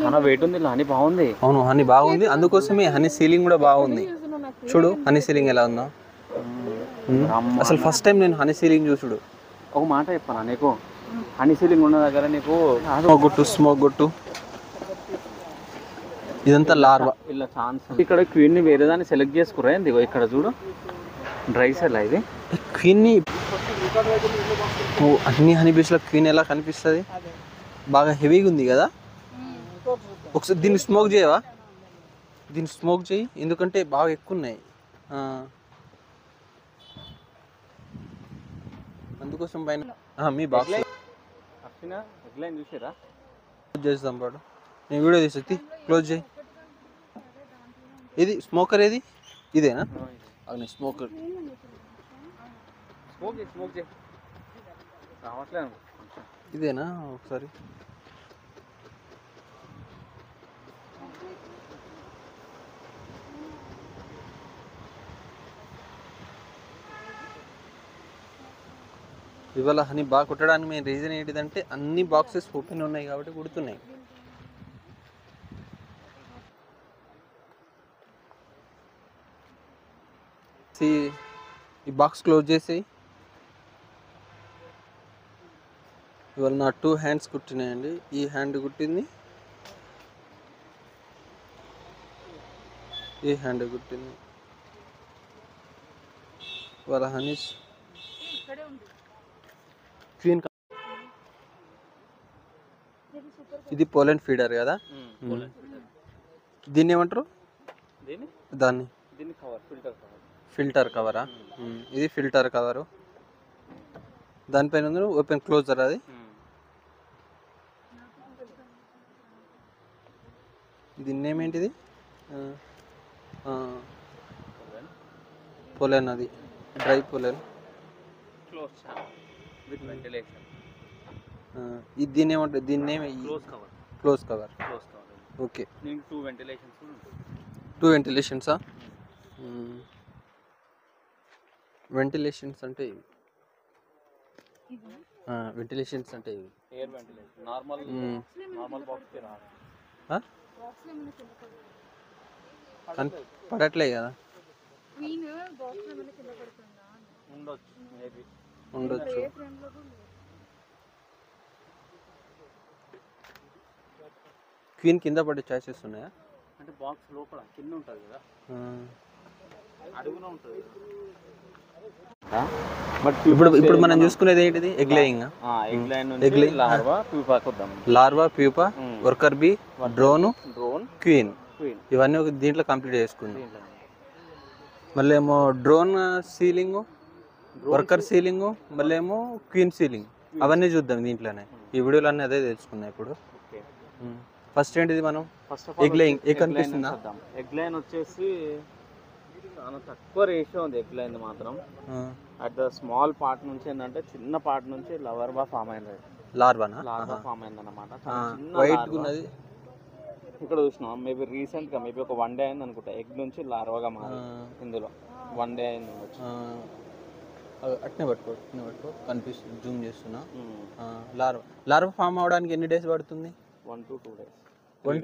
చాలా వెయిట్ ఉంది, హనీ బాగుంది. అవును, హనీ బాగుంది, అందుకోసమే హనీ సీలింగ్ కూడా బాగుంది. చూడు హనీ సీలింగ్ ఎలా ఉందో. అసలు ఫస్ట్ టైం నేను హనీ సీలింగ్ చూసుడు. ఒక మాట చెప్పాను నీకు, హనీ సీలింగ్ ఉన్న దగ్గర నీకు స్మోక్ గుట్టు ఇదంతా లార్వా. ఇలా ఛాన్స్ ఇక్కడ క్వీన్ని వేరే దాన్ని సెలెక్ట్ చేసుకురా ఏంది. ఇక్కడ చూడు డ్రై సెల్ ఇది క్వీన్ని. అన్ని హనీ బీచ్లో క్వీన్ ఎలా కనిపిస్తుంది, బాగా హెవీగా ఉంది కదా. ఒకసారి దీన్ని స్మోక్ చేయవా, దీన్ని స్మోక్ చేయి, ఎందుకంటే బాగా ఎక్కువ ఉన్నాయి. అందుకోసం పైన మీ బాక్స్ చూసారా చేద్దాం పాడు. నేను వీడియో తీసి క్లోజ్ చేయి. ఇది స్మోకర్ ఏది, ఇదేనా? అవును స్మోకర్. ఇదేనా ఒకసారి. ఇవాళ హనీ బాగా కుట్టడానికి మెయిన్ రీజన్ ఏంటిదంటే అన్ని బాక్సెస్ ఓపెన్ ఉన్నాయి కాబట్టి కుడుతున్నాయి. ఈ బాక్స్ క్లోజ్ చేసి. ఇవాళ నా 2 హ్యాండ్స్ కుట్టినాయండి. ఈ హ్యాండ్ కుట్టింది, ఈ హ్యాండ్ కుట్టింది. ఇవాళ హనీస్ క్వీన్. ఇది పోలెండ్ ఫీడర్ కదా. దీన్ని ఏమంటారు, దాన్ని ఫిల్టర్ కవరా. ఇది ఫిల్టర్ కవరు. దానిపైన ఉంది ఓపెన్ క్లోజర్. అది దీన్ని ఏమేంటిది, పోలెన్. అది డ్రై పోలెన్. ఇది దీన్ని ఏమంటారు, దీన్ని ఏమి క్లోజ్ కవర్. ఓకే, 2 వెంటిలేషన్సా. వెంటిలేషన్స్ అంటే ఇవి, వెంటిలేషన్స్ అంటే ఇవి ఎయిర్ వెంటిలేషన్. నార్మల్ బాక్స్ కి రాదు. పడట్లే కదా. ఉండొచ్చు. క్వీన్ కింద పడే ఛాయిసెస్ ఉన్నాయా అంటే బాక్స్ లోపల కింద ఉంటుంది కదా, అడుగున ఉంటుంది. బట్ ఇప్పుడు మనం చూసుకునేది ఏంటిది, egg laying. Larva, pupa, worker bee, drone, queen. ఇవన్నీ ఒక దీంట్లో కంప్లీట్ చేసుకుంది. మళ్ళీ ఏమో డ్రోన్ సీలింగ్, వర్కర్ సీలింగ్, మళ్ళీ ఏమో క్వీన్ సీలింగ్. అవన్నీ చూద్దాం దీంట్లోనే. ఈ వీడియోలో అన్నీ అదే తెలుసుకున్నాం ఇప్పుడు. ఫస్ట్ ఏంటిది మనం ఎగ్ లైన్. ఏ కనిపిస్తుందా? ఎగ్ లైన్ వచ్చేసి చాలా తక్కువ రేషియో ఉంది ఎగ్ లైన్ మాత్రం. అట్ ద స్మాల్ పార్ట్ నుంచి ఏంటంటే చిన్న పార్ట్ నుంచి లార్వా ఫామ్ అయింది. లార్వా ఫామ్ అయింది అనమాట. వైట్ ఉన్నది ఇక్కడ చూసినాం. మేబీ రీసెంట్ గా మేబీ ఒక 1 డే అయింది అనుకుంటా ఎగ్ నుంచి లార్వాగా మారి. ఇందులో 1 డే అయింది. అట్నే పట్టుకో కనిపిస్తుంది, జూమ్ చేస్తున్నా. లార్వా ఫామ్ అవడానికి ఎన్ని డేస్ పడుతుంది? 1 to 2 days. 1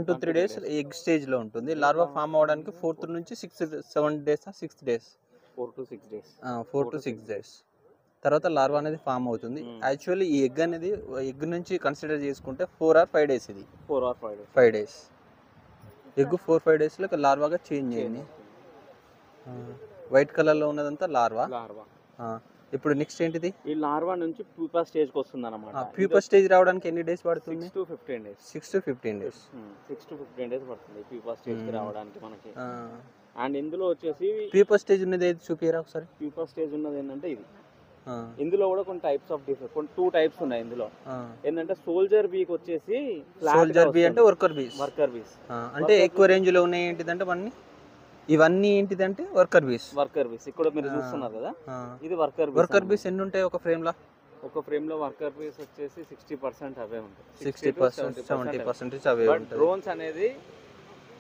to 3 days egg stage లో ఉంటుంది. లార్వా ఫామ్ అవడానికి 4th నుంచి 7 days 6 days 4 to 6 days 4 to 6 days తర్వాత లార్వా అనేది ఫామ్ అవుతుంది. యాక్చువల్లీ ఈ ఎగ్ అనేది ఎగ్ నుంచి కన్సిడర్ చేసుకుంటే 4 or 5 డేస్. ఇది 4 or 5 డేస్. ఎగ్ 4-5 డేస్లో లార్వాగా చేంజ్ అయింది. వైట్ కలర్లో ఉన్నదంతా లార్వా. ఇప్పుడు నెక్స్ట్ ఏంటిది? ఈ లార్వా నుంచి ప్యూపా స్టేజ్కి వస్తుంది అన్నమాట. ప్యూపా స్టేజ్ రావడానికి ఎన్ని డేస్ పడుతుంది? 6 to 15 days. 6 to 15 days. 6 to 15 days పడుతుంది ప్యూపా స్టేజ్కి రావడానికి మనకి. అండ్ ఇందులో వచ్చేసి ప్యూపా స్టేజ్ ఉన్నది ఏది చూపిరా ఒకసారి. ప్యూపా స్టేజ్ ఉన్నది ఏంటంటే ఇది. ఇందులో కూడా కొన్ని టైప్స్ ఆఫ్ డిఫరెంట్ 2 టైప్స్ ఉన్నాయి ఇందులో. ఏంటంటే సోల్జర్ బీకి వచ్చేసి సోల్జర్ బీ అంటే వర్కర్ బీస్. అంటే ఎక్కువ రేంజ్ లో ఉన్నాయి. ఏంటిదంటే ఇవన్నీ ఏంటిదంటే వర్కర్ బీస్. ఇక్కడ మీరు చూస్తున్నారు కదా, ఇది వర్కర్ బీస్ ఎన్ని ఉంటాయి ఒక ఫ్రేమ్ లో? ఒక ఫ్రేమ్ లో వర్కర్ బీస్ వచ్చేసి 60% అవే ఉంటాయి. 60% 70% అవే ఉంటాయి. డ్రోన్స్ అనేది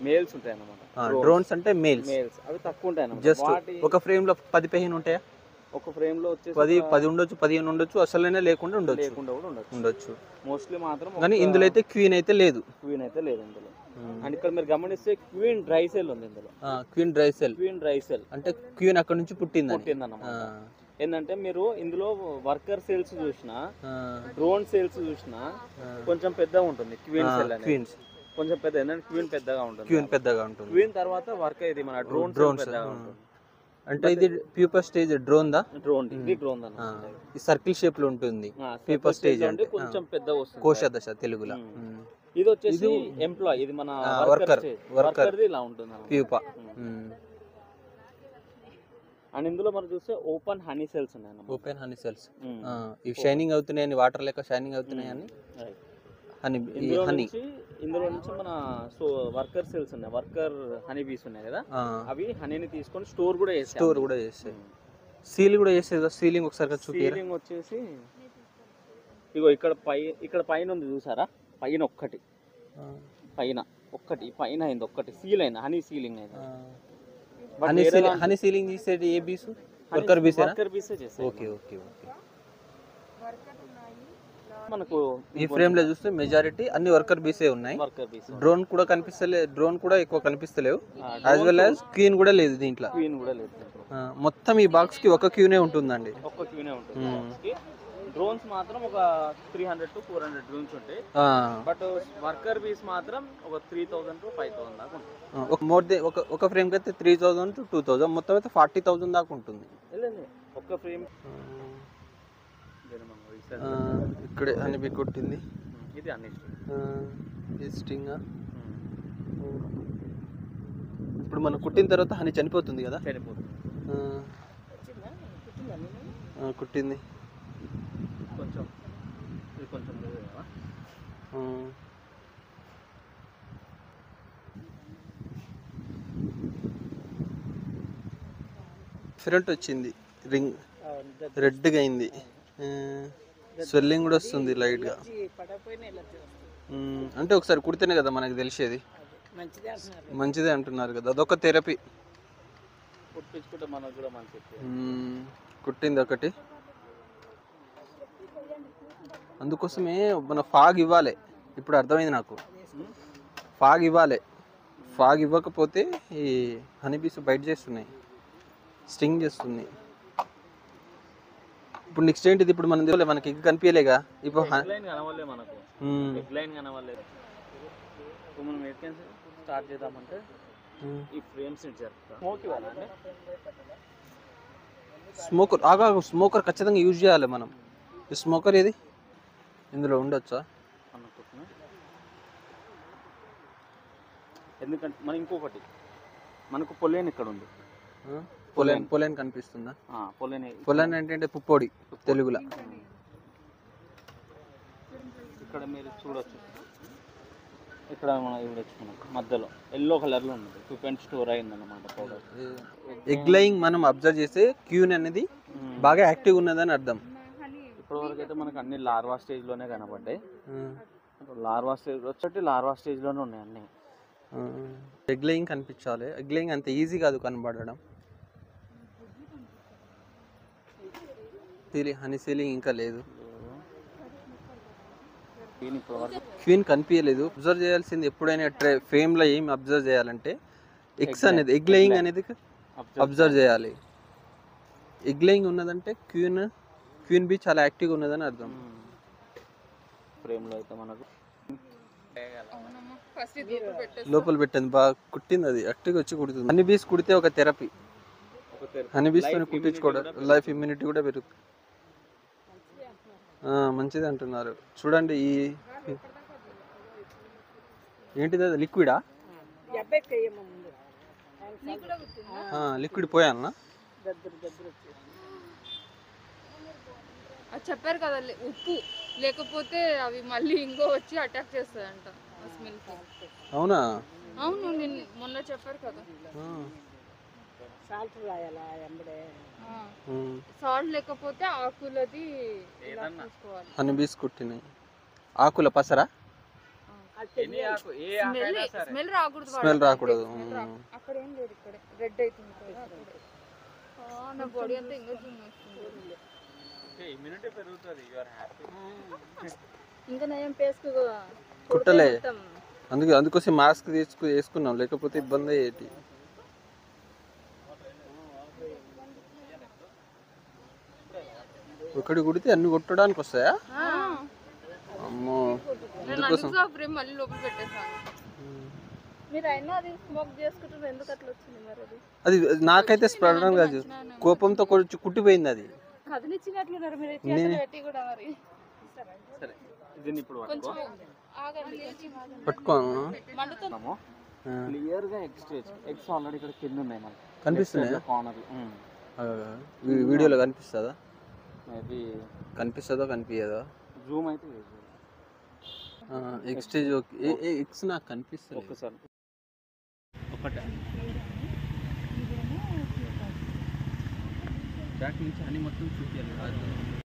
మేల్స్ ఉంటాయి అన్నమాట. డ్రోన్స్ అంటే మేల్స్ అవి తక్కువ ఉంటాయి అన్నమాట. జస్ట్ ఒక ఫ్రేమ్ లో 10-15 ఉంటాయా? ఒక ఫ్రేమ్ లో వచ్చేసి 10 ఉండొచ్చు, 15 ఉండొచ్చు, అసలైనా లేకుండా ఉండొచ్చు. కూడా ఉండొచ్చు. మోస్ట్లీ మాత్రం కానీ ఇందులో అయితే క్వీన్ అయితే లేదు. ఇందులో. అండ్ ఇక్కడ మీరు గమనిస్తే క్వీన్ డ్రై సెల్ ఉంది ఇందులో. క్వీన్ డ్రై సెల్ అంటే క్వీన్ అక్కడ నుంచి పుట్టిందన్నమాట. ఏంటంటే మీరు ఇందులో వర్కర్ సేల్స్ చూసినా, డ్రోన్ సేల్స్ చూసినా కొంచెం పెద్దగా ఉంటుంది క్వీన్ సెల్ అనేది. కొంచెం పెద్ద ఏంటంటే క్వీన్ పెద్దగా ఉంటుంది. క్వీన్ తర్వాత వర్క్ ఇది మన డ్రోన్ పెద్దగా ఉంటుంది. అంటే ఇది ప్యూపర్ స్టేజ్ డ్రోన్ ఇది డ్రోన్ ఈ సర్కిల్ షేప్ లో ఉంటుంది. ప్యూపర్ స్టేజ్ అంటే కొంచెం పెద్ద వస్తుంది. కోశదశ తెలుగులో. ఇది వచ్చేసి ఎంప్లాయ్, ఇది మన వర్కర్ ఇలా ఉంటుంది ప్యూపా. అండ్ ఇందులో మనం చూస్తే ఓపెన్ హనీ సెల్స్ ఉన్నాయి. ఓపెన్ హనీ సెల్స్ ఇవి షైనింగ్ అవుతున్నాయని, వాటర్ లెక్క షైనింగ్ అవుతున్నాయని ఇందులో నుంచి మన వర్కర్ సెల్స్ ఉన్నాయి, వర్కర్ హనీ బీస్ ఉన్నాయి కదా, అవి హనీని తీసుకొని స్టోర్ కూడా చేస్తాయి. సీల్ కూడా చేసేది. సీలింగ్ ఒకసారి సీలింగ్ వచ్చేసి ఇగో ఇక్కడ పైన ఉంది చూసారా, పైన ఒక్కటి అయింది, ఒక్కటి సీల్ అయింది, హనీ సీలింగ్ అయింది. హనీ సీలింగ్ చేసేది ఏ బీస్? వర్కర్ బీసే చేస్తాయి. ఓకే. మనకు ఈ ఫ్రేమ్ లో చూస్తే మెజారిటీ అన్ని వర్కర్ బీసే ఉన్నాయి. డ్రోన్ కూడా ఎక్కువ కనిపిస్తలేవు. యాజ్ వెల్ యాజ్ క్వీన్ కూడా లేదు దీంట్లో. మొత్తం ఈ బాక్స్ కి ఒక క్యూనే ఉంటుందండి. డ్రోన్స్ మాత్రం ఒక 300 to 400 డ్రోన్స్ ఉంటాయి. బట్ వర్కర్ బీస్ మాత్రం ఒక 3000 to 5000 దాకా ఉంటుంది. ఒక ఫ్రేమ్ కి అయితే 3000 to 2000, మొత్తం అయితే 40,000 దాకా ఉంటుంది. ఒక ఫ్రేమ్ ఇక్కడే హనీబీ కొట్టింది. ఇది అన్ని స్టింగ్. ఇప్పుడు మనం కుట్టిన తర్వాత హనీ చనిపోతుంది కదా. కుట్టింది కొంచెం ఫ్రంట్ వచ్చింది, రింగ్ రెడ్గా అయింది, స్వెల్లింగ్ కూడా వస్తుంది లైట్ గా. అంటే ఒకసారి కుడితేనే కదా మనకు తెలిసేది. మంచిదే అంటున్నారు కదా, అదొక థెరపీ. కుట్టింది ఒకటి, అందుకోసమే మన ఫాగ్ ఇవ్వాలి. ఇప్పుడు అర్థమైంది నాకు, ఫాగ్ ఇవ్వాలి. ఫాగ్ ఇవ్వకపోతే ఈ హనీబీస్ బైట్ చేస్తున్నాయి, స్టింగ్ చేస్తుంది. ఇప్పుడు నెక్స్ట్ ఏంటిది? ఇప్పుడు మనకి కనిపించలేగా. ఇప్పుడు స్టార్ట్ చేద్దామంటే ఈ ఫ్రేమ్స్ స్మోకర్ ఖచ్చితంగా యూజ్ చేయాలి మనం. ఈ స్మోకర్ ఏది ఇందులో ఉండొచ్చా? ఎందుకంటే మన ఇంకొకటి మనకు పొలేన్ ఇక్కడ ఉంది. పొలేన్ కనిపిస్తుందా? పొలేన్ అంటే పుప్పొడి తెలుగులో. ఇక్కడ మీరు చూడొచ్చు, ఇక్కడ మధ్యలో ఎల్లో కలర్ లో ఉంది. 2 స్టోర్ అయిందన్నమాట పౌడర్. ఎగ్ లయింగ్ మనం అబ్జర్వ్ చేస్తే క్యూన్ అనేది బాగా యాక్టివ్ ఉన్నదని అర్థం. ఇప్పటి వరకు అయితే మనకు అన్ని లార్వా స్టేజ్ లోనే కనబడ్డాయి. లార్వా స్టేజ్ లోనే ఉన్నాయి అన్ని. ఎగ్ లయింగ్ కనిపించాలి. ఎగ్ లయింగ్ అంత ఈజీ కాదు కనబడడం. హనీ సీలింగ్ ఇంకా లేదు, క్వీన్ కనిపించలేదు. అబ్జర్వ్ చేయాల్సింది ఎప్పుడైనా ఫ్రేమ్ లో ఏం అబ్జర్వ్ చేయాలంటే ఎగ్స్ అనేది, ఎగ్ లేయింగ్ అనేది అబ్జర్వ్ చేయాలి. ఎగ్ లేయింగ్ ఉన్నదంటే క్వీన్ బి చాలా యాక్టివ్గా ఉన్నదని అర్థం. ఫ్రేమ్ లో అయితే మనకు లోపల పెట్టింది, బాగా కుట్టింది, అది యాక్టివ్గా వచ్చి కుడుతుంది. హనీ బీస్ కుడితే ఒక థెరపీ. హనీ బీస్ తో కుట్టించుకోవడం లైఫ్ ఇమ్యూనిటీ కూడా పెరుగుతుంది. మంచిది అంటున్నారు. చూడండి, ఈ ఏంటిది? అది లిక్విడా? లిక్విడ్ పోయాలనా? చెప్పారు కదా ఉప్పు లేకపోతే అవి మళ్ళీ ఇంకో వచ్చి అటాక్ చేస్తాయంట. అవునా? అవును, నేను మొన్న చెప్పారు కదా. సాల్ట్ లేకపోతే ఆకులది హనీ బీస్ కుట్టినాయి. ఆకుల పసరా? స్మెల్ రాకూడదు. స్మెల్ రాకూడదు. అక్కడ ఏం లేదు, ఇక్కడ రెడ్ అవుతుంది. నా బాడీ అంతా ఇంకా జిమ్ వస్తుంది. ఇమ్యూనిటీ పెరుగుతుంది. You are happy. ఇంకా నయం పేస్కు కుట్టలే, అందుకోసం మాస్క్ వేసుకున్నాం, లేకపోతే ఇబ్బంది అయ్యేటి. ఒకటి కుడితే అన్ని కొట్టడానికి వస్తాయా? అమ్మో, అందుకోసం మళ్ళీ లోపల పెట్టేసాను. మీరు అయినా అది స్మోక్ చేసుకుంటున్నారు, ఎందుకు అట్లా వచ్చింది మరి? అది నాకైతే స్ప్రెడ్ కాదు, కోపంతో కొంచెం కుట్టిపోయింది అది. కదిలిచ్చినట్లున్నారు మీరు చేతులు పెట్టి కూడా. మరి సరే దీన్ని ఇప్పుడు కొంచెం ఆగండి, పట్టుకోను. మండుతున్నాము. క్లియర్ గా ఎగ్స్ ఆల్రెడీ ఇక్కడ కింద ఉన్నాయి మనకి కనిపిస్తున్నాయి కార్నర్. వీడియోలో కనిపిస్తుందా? మేబీ కనిపిస్తుందో కనిపించదో? జూమ్ అయితే ఎక్స్టేజ్ ఎక్స్ నాకు కనిపిస్తుంది. ఒక్కసారి ఒకటే బ్యాక్ నుంచి అన్ని మొత్తం చూపించాలి.